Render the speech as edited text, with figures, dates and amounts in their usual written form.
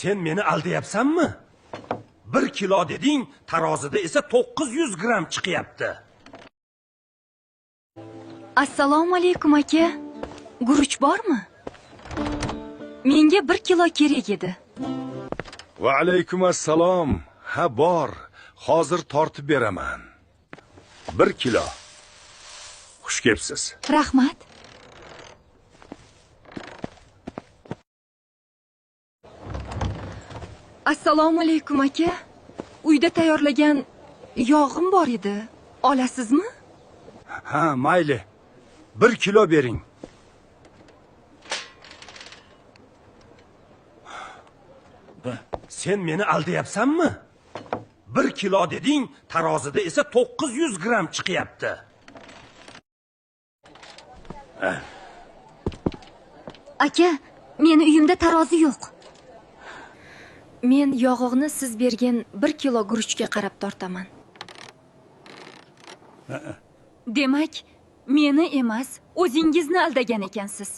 Sen meni aldayapsanmi? 1 kilo deding, tarozida esa 900 gram chiqyapti. Assalomu alaykum aka. Guruch bormi? Menga 1 kilo kerak edi. Va alaykum assalom. Ha bor. Hozir tortib beraman. 1 kilo. Xush kelibsiz. Rahmat. Assalomu alaykum aka. Uyda tayyorlagan yog'im bor edi. Olasizmi? Ha, mayli. 1 kilo bering. Sen meni aldayapsanmi? 1 kilo deding, tarozida esa 900 gram chiqyapti. Aka, meni uyimda tarozi yo'q. Men yog'ni siz bergan 1 kilo guruchga qarab tortaman. Demak, meni emas, o'zingizni aldagan ekansiz.